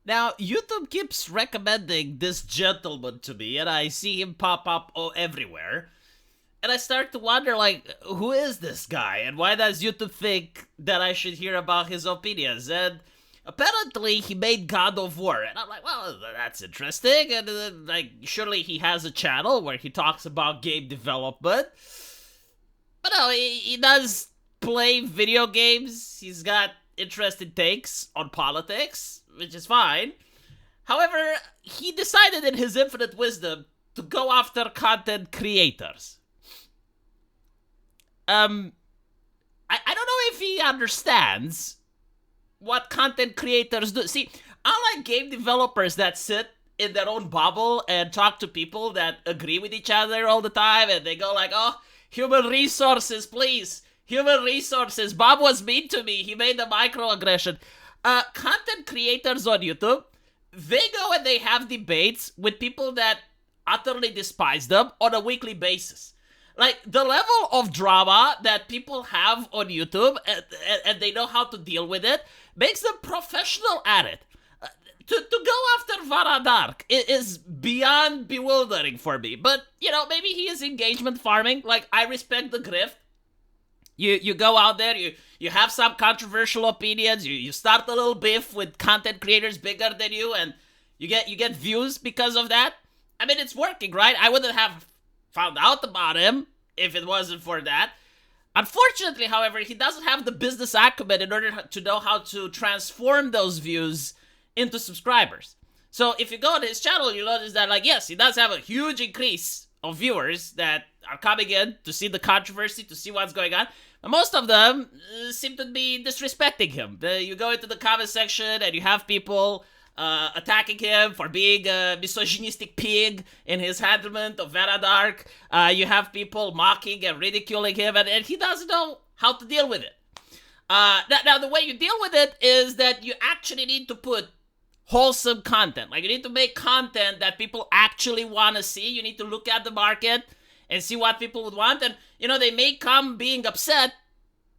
Now, YouTube keeps recommending this gentleman to me, and I see him pop up everywhere. And I start to wonder, like, who is this guy? And why does YouTube think that I should hear about his opinions? And apparently, he made God of War. And I'm like, well, that's interesting. And, like, surely he has a channel where he talks about game development. But no, he does play video games. He's got interesting takes on politics, which is fine. However, he decided in his infinite wisdom to go after content creators. I don't know if he understands what content creators do. See, unlike game developers that sit in their own bubble and talk to people that agree with each other all the time, and they go like, oh, human resources, please. Human resources. Bob was mean to me. He made a microaggression. Content creators on YouTube, they go and they have debates with people that utterly despise them on a weekly basis. Like, the level of drama that people have on YouTube, and they know how to deal with it, makes them professional at it. To go after Vara Dark is beyond bewildering for me. But, maybe he is engagement farming. Like, I respect the grift. You go out there, you have some controversial opinions, you start a little beef with content creators bigger than you, and you get views because of that. I mean, it's working, right? I wouldn't have found out about him if it wasn't for that. Unfortunately, however, he doesn't have the business acumen in order to know how to transform those views into subscribers. So if you go to his channel, you'll notice that, like, yes, he does have a huge increase of viewers that are coming in to see the controversy, to see what's going on. But most of them seem to be disrespecting him. You go into the comment section and you have people attacking him for being a misogynistic pig in his handlement of Vara Dark. You have people mocking and ridiculing him, and he doesn't know how to deal with it. Now, the way you deal with it is that you actually need to put wholesome content. Like, you need to make content that people actually want to see. You need to look at the market and see what people would want. And, they may come being upset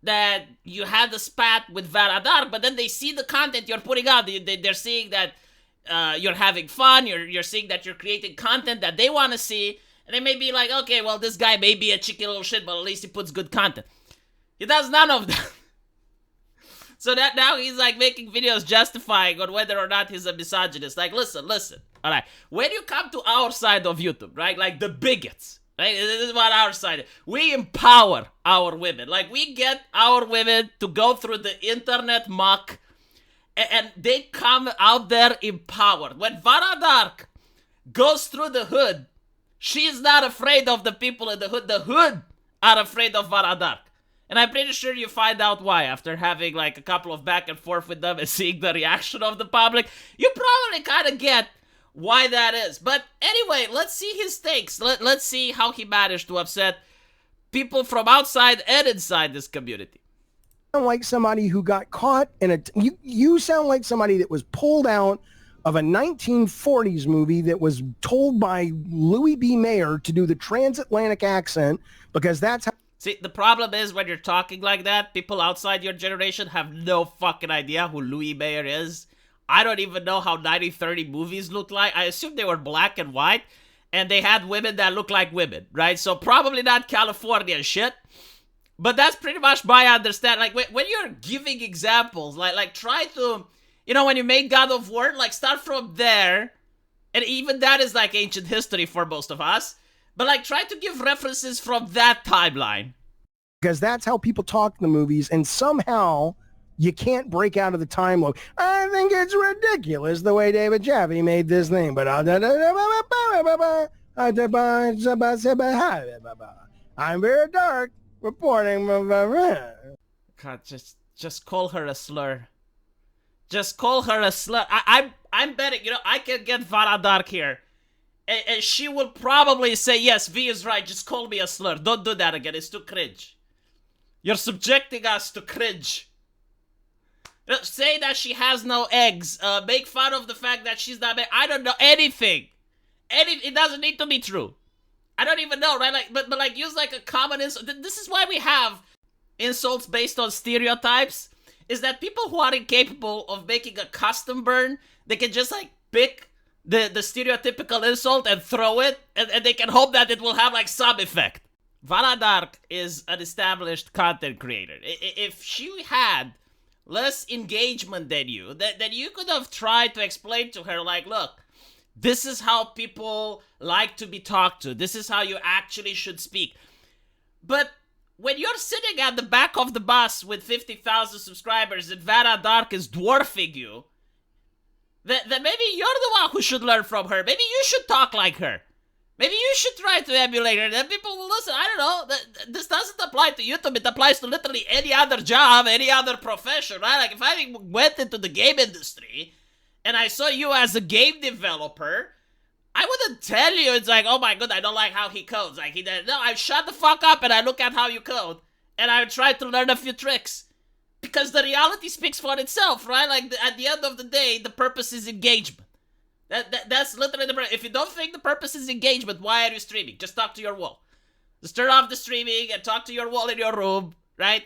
that you had a spat with Vara Dark, but then they see the content you're putting out. They're seeing that you're having fun. You're seeing that you're creating content that they want to see. And they may be like, okay, well, this guy may be a cheeky little shit, but at least he puts good content. He does none of that. So that now he's like making videos justifying on whether or not he's a misogynist. Like, listen. All right. When you come to our side of YouTube, right? Like the bigots, right? This is what our side is. We empower our women. Like, we get our women to go through the internet muck, and they come out there empowered. When Vara Dark goes through the hood, she's not afraid of the people in the hood. The hood are afraid of Vara Dark. And I'm pretty sure you find out why after having like a couple of back and forth with them and seeing the reaction of the public. You probably kind of get why that is. But anyway, let's see his takes. Let's see how he managed to upset people from outside and inside this community. Sound like somebody who got caught in a... You sound like somebody that was pulled out of a 1940s movie that was told by Louis B. Mayer to do the transatlantic accent because that's how... See, the problem is when you're talking like that, people outside your generation have no fucking idea who Louis Mayer is. I don't even know how 1930 movies looked like. I assume they were black and white, and they had women that look like women, right? So probably not California shit. But that's pretty much my understanding. Like, when you're giving examples, like try to, when you make God of War, like, start from there. And even that is like ancient history for most of us. But, like, try to give references from that timeline. Because that's how people talk in the movies, and somehow you can't break out of the time loop. I think it's ridiculous the way David Jaffe made this thing, but I'm very dark reporting. God, just call her a slur. Just call her a slur. I'm betting, I can get Vara Dark here. And she will probably say, yes, V is right, just call me a slur. Don't do that again, it's too cringe. You're subjecting us to cringe. Say that she has no eggs. Make fun of the fact that she's not... I don't know, anything. It doesn't need to be true. I don't even know, right? But use like a common insult. This is why we have insults based on stereotypes. is that people who are incapable of making a custom burn, they can just like pick the stereotypical insult and throw it, and they can hope that it will have like some effect. Vara Dark is an established content creator. If she had less engagement than you, then you could have tried to explain to her, like, look, this is how people like to be talked to. This is how you actually should speak. But when you're sitting at the back of the bus with 50,000 subscribers and Vara Dark is dwarfing you, then maybe you're the one who should learn from her. Maybe you should talk like her. Maybe you should try to emulate her. Then people will listen. I don't know. This doesn't apply to YouTube. It applies to literally any other job, any other profession, right? Like if I went into the game industry and I saw you as a game developer, I wouldn't tell you it's like, oh my god, I don't like how he codes. Like he did. No, I shut the fuck up and I look at how you code and I try to learn a few tricks. Because the reality speaks for itself, right? Like at the end of the day, the purpose is engagement. That's literally the purpose. If you don't think the purpose is engagement, why are you streaming? Just talk to your wall. Just turn off the streaming and talk to your wall in your room, right?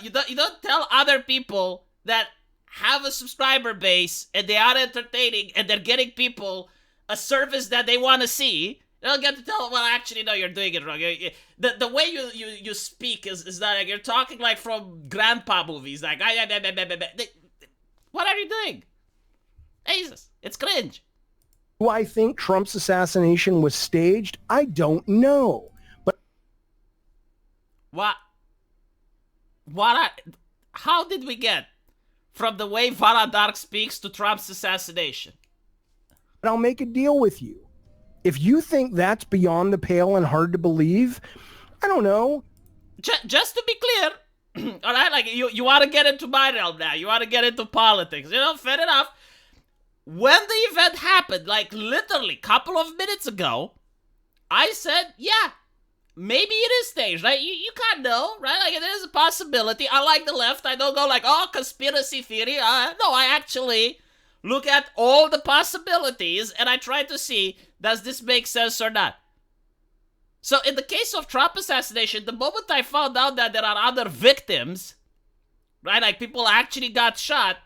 You don't tell other people that have a subscriber base and they are entertaining and they're getting people a service that they want to see. You don't get to tell them, well, actually, no, you're doing it wrong. The way you speak is that like, you're talking like from grandpa movies. Like, what are you doing? Jesus, it's cringe. Do I think Trump's assassination was staged? I don't know. But how did we get from the way Vara Dark speaks to Trump's assassination? But I'll make a deal with you. If you think that's beyond the pale and hard to believe, I don't know. Just to be clear, all right, like you want to get into my realm now. You want to get into politics. You know, fair enough. When the event happened, like literally a couple of minutes ago, I said, yeah, maybe it is staged, right? You can't know, right? Like there is a possibility. Unlike the left, I don't go like, oh, conspiracy theory. No, I actually look at all the possibilities and I try to see, does this make sense or not? So in the case of Trump assassination, the moment I found out that there are other victims, right? Like people actually got shot,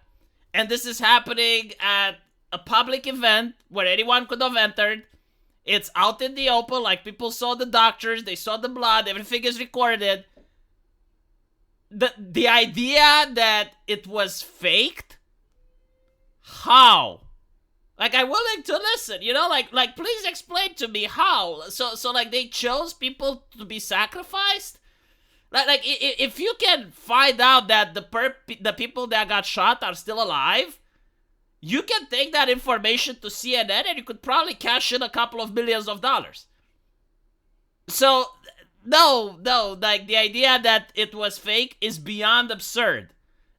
and this is happening at a public event where anyone could have entered. It's out in the open, like people saw the doctors, they saw the blood, everything is recorded. The idea that it was faked? How? Like, I'm willing to listen, you know? Like please explain to me how. So like, they chose people to be sacrificed? Like if you can find out that the people that got shot are still alive, you can take that information to CNN and you could probably cash in a couple of millions of dollars. So, no, like the idea that it was fake is beyond absurd.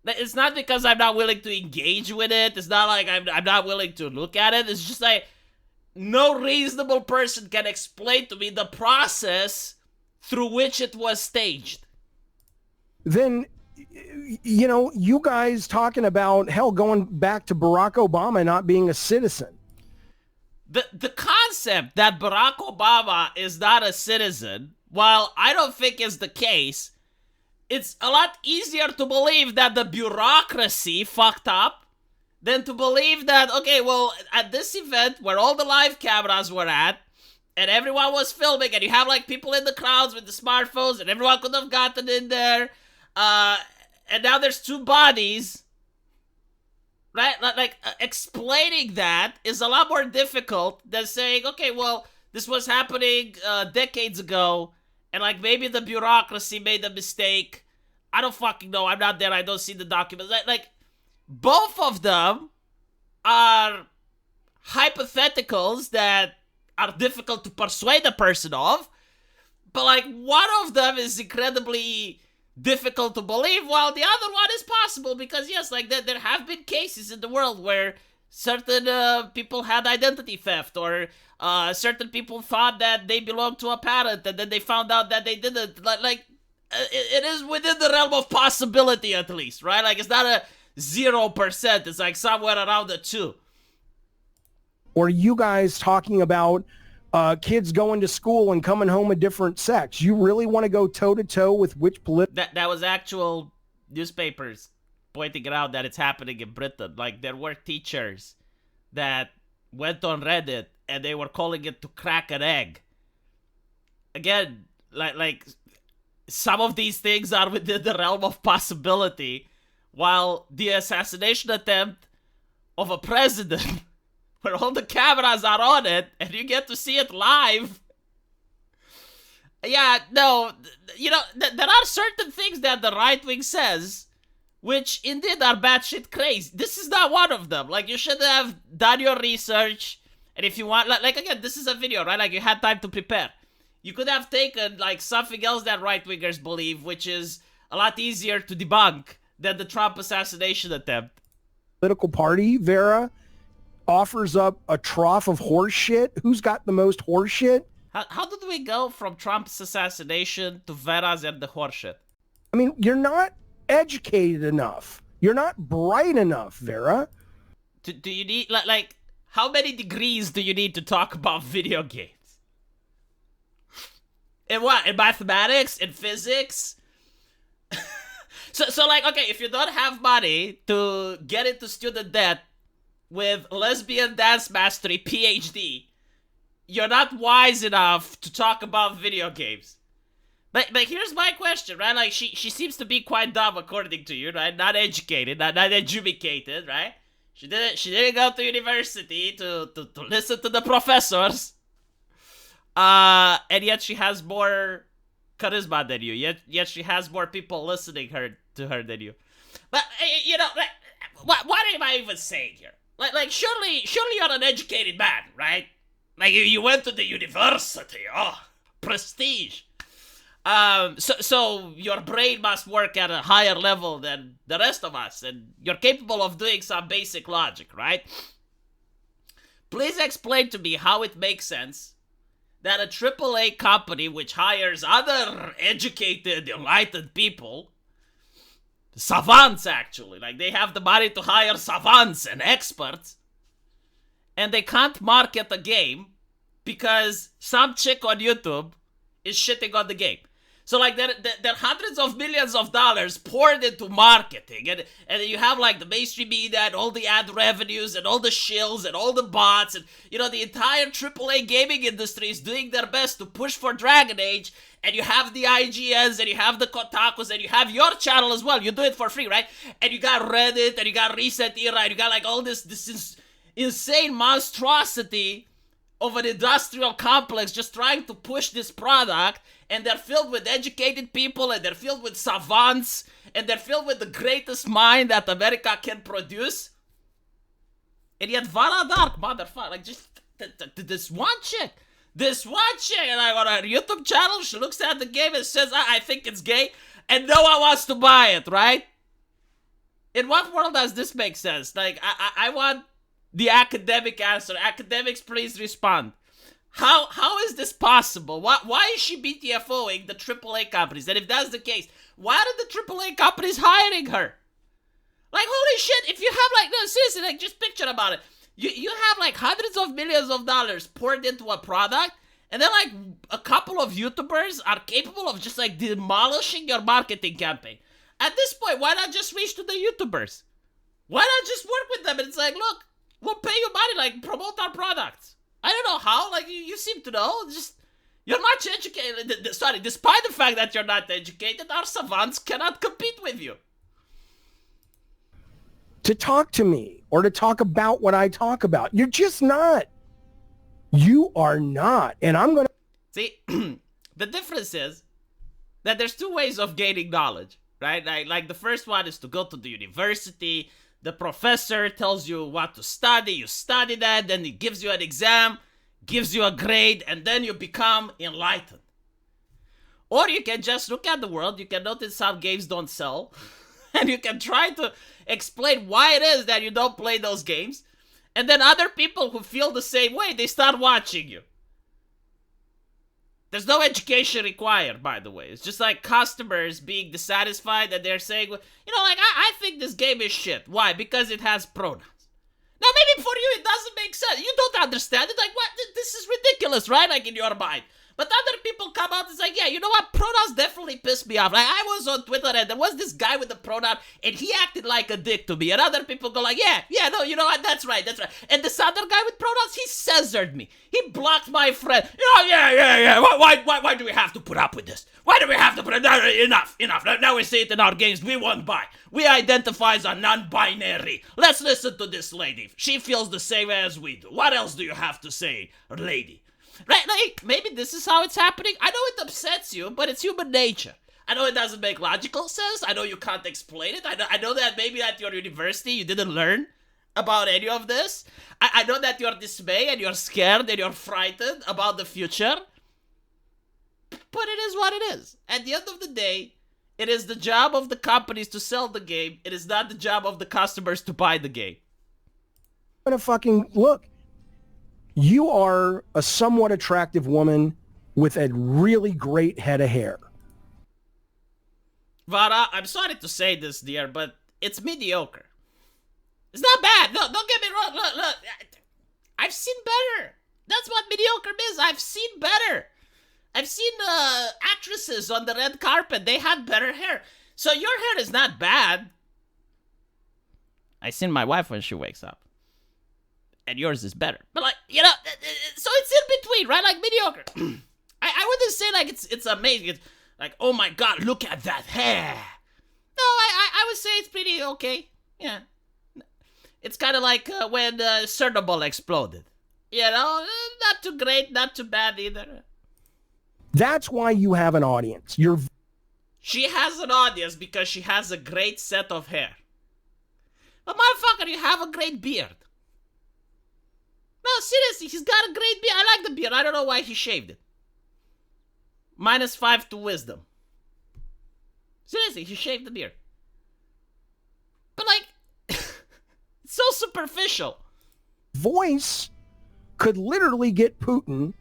It's not because I'm not willing to engage with it. It's not like I'm not willing to look at it. It's just like no reasonable person can explain to me the process through which it was staged. Then, you know, you guys talking about, hell, going back to Barack Obama not being a citizen. The concept that Barack Obama is not a citizen, while I don't think is the case, it's a lot easier to believe that the bureaucracy fucked up than to believe that, okay, well, at this event where all the live cameras were at, and everyone was filming, and you have like people in the crowds with the smartphones, and everyone could have gotten in there, and now there's two bodies, right? Like explaining that is a lot more difficult than saying, okay, well, this was happening decades ago, and like maybe the bureaucracy made a mistake. I don't fucking know. I'm not there. I don't see the documents. Like both of them are hypotheticals that are difficult to persuade a person of, but like one of them is incredibly difficult to believe, while the other one is possible because yes, like there have been cases in the world where certain people had identity theft, or certain people thought that they belonged to a parent and then they found out that they didn't. It is within the realm of possibility, at least, right? Like it's not a 0%. It's like somewhere around a 2. Or you guys talking about kids going to school and coming home a different sex. You really want to go toe-to-toe with which That was actual newspapers pointing it out that it's happening in Britain. Like, there were teachers that went on Reddit and they were calling it to crack an egg. Again, like some of these things are within the realm of possibility, while the assassination attempt of a president where all the cameras are on it and you get to see it live. Yeah, no, you know, there are certain things that the right wing says which indeed are batshit crazy. This is not one of them. Like, you should have done your research, and if you want, like again, this is a video, right? Like, you had time to prepare. You could have taken, like, something else that right-wingers believe, which is a lot easier to debunk than the Trump assassination attempt. Political party, Vara, offers up a trough of horse shit. Who's got the most horse shit? How did we go from Trump's assassination to Vera's and the horseshit? I mean, you're not educated enough. You're not bright enough, Vara. Do you need, like, how many degrees do you need to talk about video games? In what? In mathematics? In physics? So like, okay, if you don't have money to get into student debt with lesbian dance mastery PhD, you're not wise enough to talk about video games. But here's my question, right? Like, she seems to be quite dumb according to you, right? Not educated, not educated, right? She didn't go to university to listen to the professors. And yet she has more charisma than you. Yet she has more people listening to her than you. But you know, like, what am I even saying here? Like surely you're an educated man, right? Like, you went to the university. Oh, prestige. So your brain must work at a higher level than the rest of us, and you're capable of doing some basic logic, right? Please explain to me how it makes sense that a AAA company which hires other educated, enlightened people, savants actually, like, they have the money to hire savants and experts, and they can't market a game because some chick on YouTube is shitting on the game. So, like, there are hundreds of millions of dollars poured into marketing, and you have, like, the mainstream media and all the ad revenues and all the shills and all the bots, and, you know, the entire AAA gaming industry is doing their best to push for Dragon Age, and you have the IGNs, and you have the Kotakus, and you have your channel as well. You do it for free, right? And you got Reddit, and you got Reset Era, and you got, like, all this insane monstrosity of an industrial complex just trying to push this product, and they're filled with educated people, and they're filled with savants, and they're filled with the greatest mind that America can produce. And yet Vara Dark, motherfucker, like, just this one chick, and like, on her YouTube channel, she looks at the game and says, I think it's gay, and no one wants to buy it, right? In what world does this make sense? Like, I want the academic answer. Academics, please respond. How is this possible? Why is she BTFOing the AAA companies? And if that's the case, why are the AAA companies hiring her? Like, holy shit, if you have, like, no, seriously, like, just picture about it. You have, like, hundreds of millions of dollars poured into a product, and then, like, a couple of YouTubers are capable of just, like, demolishing your marketing campaign. At this point, why not just reach to the YouTubers? Why not just work with them? And it's like, look, we'll pay you money, like, promote our products. I don't know how, like, you seem to know, just, you're not educated. Sorry, despite the fact that you're not educated, our savants cannot compete with you. To talk to me or to talk about what I talk about. You're just not. You are not. And I'm going to... See, the difference is that there's two ways of gaining knowledge, right? Like the first one is to go to the university. The professor tells you what to study. You study that, then he gives you an exam, gives you a grade, and then you become enlightened. Or you can just look at the world. You can notice some games don't sell. And you can try to explain why it is that you don't play those games. And then other people who feel the same way, they start watching you. There's no education required, by the way. It's just like customers being dissatisfied that they're saying, you know, like, I think this game is shit. Why? Because it has pronouns. Now, maybe for you it doesn't make sense. You don't understand it. Like, what? This is ridiculous, right? Like, in your mind. But other people come out and say, yeah, you know what? Pronouns definitely pissed me off. Like, I was on Twitter and there was this guy with the pronoun and he acted like a dick to me. And other people go like, yeah, no, you know what? That's right. And this other guy with pronouns, he censored me. He blocked my friend. Yeah. Why do we have to put up with this? Why do we have to put up? Enough. Now we say it in our games. We won't buy. We identify as a non-binary. Let's listen to this lady. She feels the same as we do. What else do you have to say, lady? Right, like, maybe this is how it's happening. I know it upsets you, but it's human nature. I know it doesn't make logical sense. I know you can't explain it. I know that maybe at your university you didn't learn about any of this. I know that you're dismayed and you're scared and you're frightened about the future. But it is what it is. At the end of the day, it is the job of the companies to sell the game. It is not the job of the customers to buy the game. I'm gonna fucking look. You are a somewhat attractive woman with a really great head of hair. Vara, I'm sorry to say this, dear, but it's mediocre. It's not bad. No, don't get me wrong. Look. I've seen better. That's what mediocre means. I've seen better. I've seen actresses on the red carpet. They had better hair. So your hair is not bad. I seen my wife when she wakes up. And yours is better. But like, you know, so it's in between, right? Like mediocre. I wouldn't say like it's amazing. It's like, oh my God, look at that hair. No, I would say it's pretty okay. Yeah. It's kind of like when Chernobyl exploded. You know, not too great, not too bad either. That's why you have an audience. She has an audience because she has a great set of hair. But motherfucker, you have a great beard. No, seriously, he's got a great beard. I like the beard. I don't know why he shaved it. -5 to wisdom. Seriously, he shaved the beard. But like, it's so superficial. Voice could literally get Putin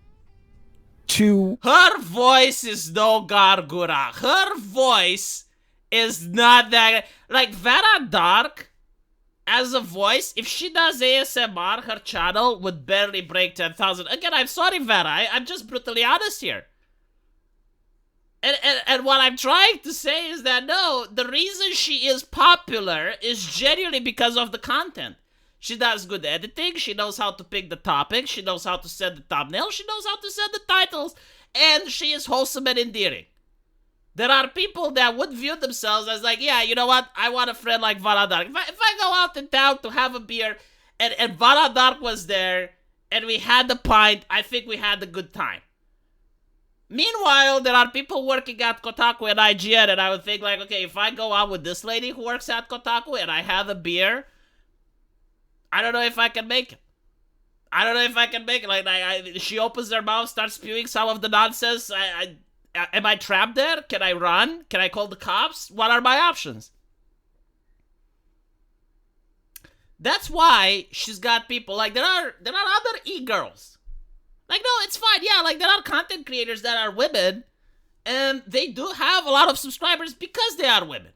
to... Her voice is no Gargura. Her voice is not that... Like, Vara Dark... As a voice, if she does ASMR, her channel would barely break 10,000. Again, I'm sorry, Vara. I'm just brutally honest here. And what I'm trying to say is that, no, the reason she is popular is genuinely because of the content. She does good editing. She knows how to pick the topic. She knows how to set the thumbnail. She knows how to set the titles. And she is wholesome and endearing. There are people that would view themselves as like, yeah, you know what? I want a friend like Vara Dark. If I go out in town to have a beer and Vara Dark was there and we had the pint, I think we had a good time. Meanwhile, there are people working at Kotaku and IGN and I would think like, okay, if I go out with this lady who works at Kotaku and I have a beer, I don't know if I can make it. Like, she opens her mouth, starts spewing some of the nonsense. Am I trapped there? Can I run? Can I call the cops? What are my options? That's why she's got people like there are other e-girls. Like, no, it's fine. Yeah, like there are content creators that are women and they do have a lot of subscribers because they are women.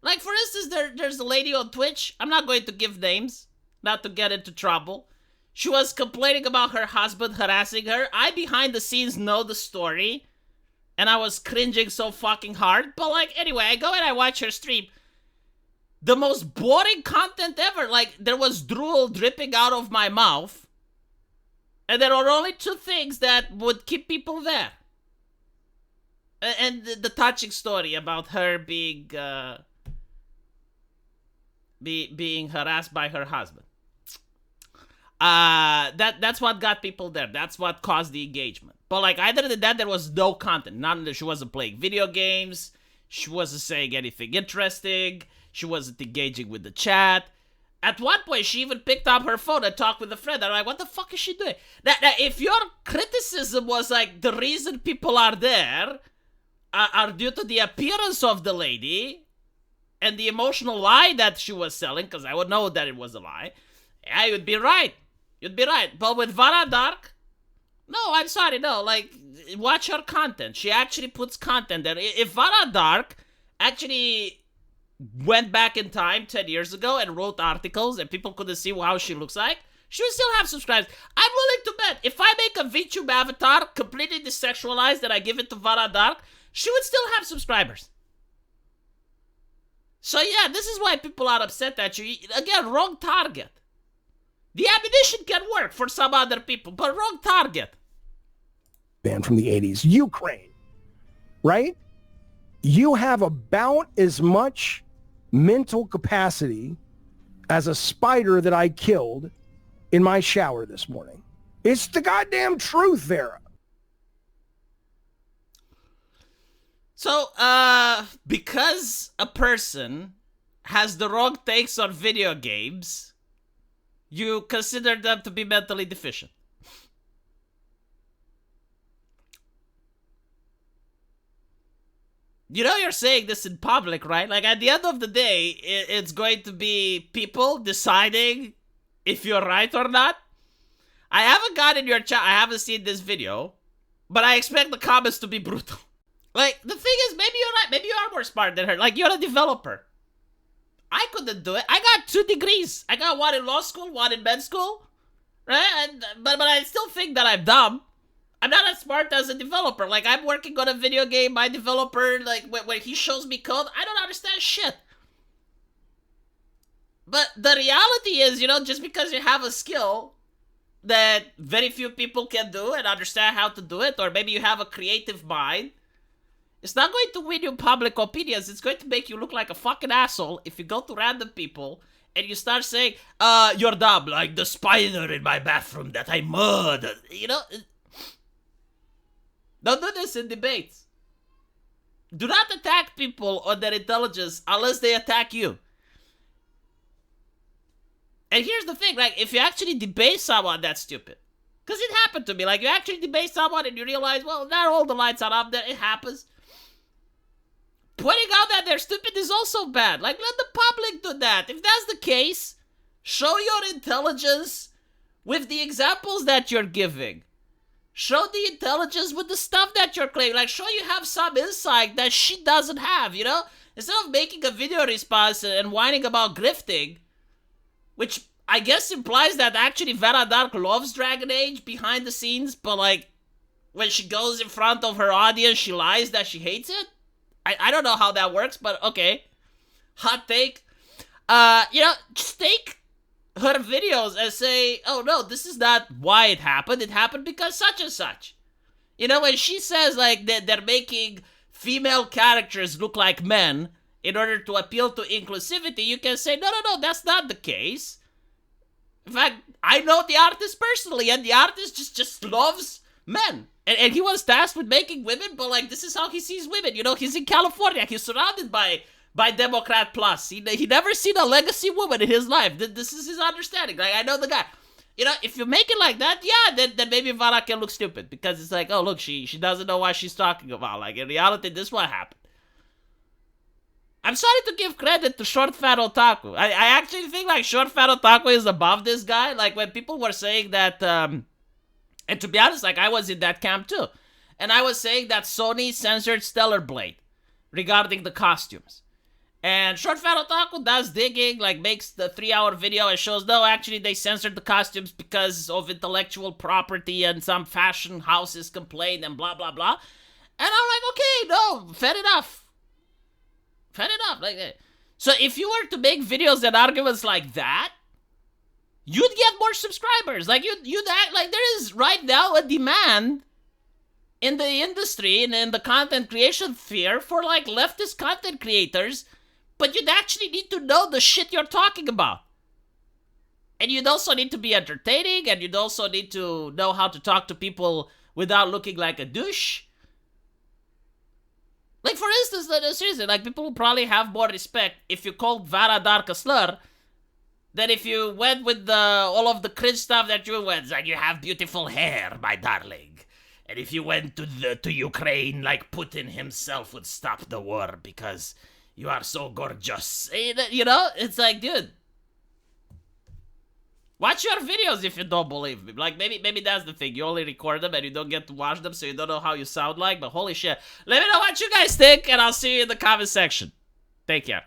Like, for instance, there's a lady on Twitch. I'm not going to give names, not to get into trouble. She was complaining about her husband harassing her. I, behind the scenes, know the story. And I was cringing so fucking hard. But, like, anyway, I go and I watch her stream. The most boring content ever. Like, there was drool dripping out of my mouth. And there are only two things that would keep people there. And the touching story about her being harassed by her husband. That's what got people there. That's what caused the engagement. But like, other than that, there was no content. She wasn't playing video games. She wasn't saying anything interesting. She wasn't engaging with the chat. At one point, she even picked up her phone and talked with a friend. I'm like, what the fuck is she doing? Now, if your criticism was like the reason people are there are due to the appearance of the lady and the emotional lie that she was selling, because I would know that it was a lie, I would be right. You'd be right. But with Vara Dark, no, I'm sorry, no. Like, watch her content. She actually puts content there. If Vara Dark actually went back in time 10 years ago and wrote articles and people couldn't see how she looks like, she would still have subscribers. I'm willing to bet if I make a VTube avatar completely desexualized and I give it to Vara Dark, she would still have subscribers. So yeah, this is why people are upset at you. Again, wrong target. The ammunition can work for some other people, but wrong target. Band from the 80s, Ukraine, right? You have about as much mental capacity as a spider that I killed in my shower this morning. It's the goddamn truth, Vara. So, because a person has the wrong takes on video games, you consider them to be mentally deficient. You know you're saying this in public, right? Like, at the end of the day, it's going to be people deciding if you're right or not. I haven't gotten your chat. I haven't seen this video, but I expect the comments to be brutal. Like, the thing is, maybe you're right. Maybe you are more smart than her. Like, you're a developer. I couldn't do it. I got 2 degrees. I got one in law school, one in med school. Right? But I still think that I'm dumb. I'm not as smart as a developer. Like, I'm working on a video game. My developer, like, when he shows me code, I don't understand shit. But the reality is, you know, just because you have a skill that very few people can do and understand how to do it, or maybe you have a creative mind, it's not going to win you public opinions. It's going to make you look like a fucking asshole if you go to random people and you start saying, you're dumb, like the spider in my bathroom that I murdered. You know? Don't do this in debates. Do not attack people on their intelligence unless they attack you. And here's the thing, like, if you actually debate someone, that's stupid. Because it happened to me. Like, you actually debate someone and you realize, well, not all the lights are up there. It happens. Pointing out that they're stupid is also bad. Like, let the public do that. If that's the case, show your intelligence with the examples that you're giving. Show the intelligence with the stuff that you're claiming. Like, show you have some insight that she doesn't have, you know? Instead of making a video response and whining about grifting, which I guess implies that actually Vara Dark loves Dragon Age behind the scenes, but like, when she goes in front of her audience, she lies that she hates it? I don't know how that works, but okay. Hot take. You know, just take her videos and say, oh no, this is not why it happened. It happened because such and such. You know, when she says like that they're making female characters look like men in order to appeal to inclusivity, you can say, no, that's not the case. In fact, I know the artist personally, and the artist just loves men. And he was tasked with making women, but like, this is how he sees women. You know, he's in California. He's surrounded by Democrat Plus. He never seen a legacy woman in his life. This is his understanding. Like, I know the guy. You know, if you make it like that, yeah, then maybe Vara can look stupid. Because it's like, oh, look, she doesn't know what she's talking about. Like, in reality, this is what happened. I'm sorry to give credit to Short Fat Otaku. I actually think, like, Short Fat Otaku is above this guy. Like, when people were saying that, and to be honest, like, I was in that camp too. And I was saying that Sony censored Stellar Blade regarding the costumes. And Short Fat Otaku does digging, like, makes the 3-hour video and shows, no, actually, they censored the costumes because of intellectual property and some fashion houses complained and blah, blah, blah. And I'm like, okay, no, fair enough. Fair enough. Like, so if you were to make videos and arguments like that, you'd get more subscribers. Like, you'd act like there is right now a demand in the industry and in the content creation sphere for, like, leftist content creators, but you'd actually need to know the shit you're talking about. And you'd also need to be entertaining, and you'd also need to know how to talk to people without looking like a douche. Like, for instance, seriously, like, people will probably have more respect if you called Vara Dark a slur than if you went with all of the cringe stuff that you went, like, you have beautiful hair, my darling. And if you went to Ukraine, like, Putin himself would stop the war because you are so gorgeous. You know, it's like, dude, watch your videos if you don't believe me. Like, maybe that's the thing. You only record them and you don't get to watch them, so you don't know how you sound like. But holy shit. Let me know what you guys think, and I'll see you in the comment section. Take care.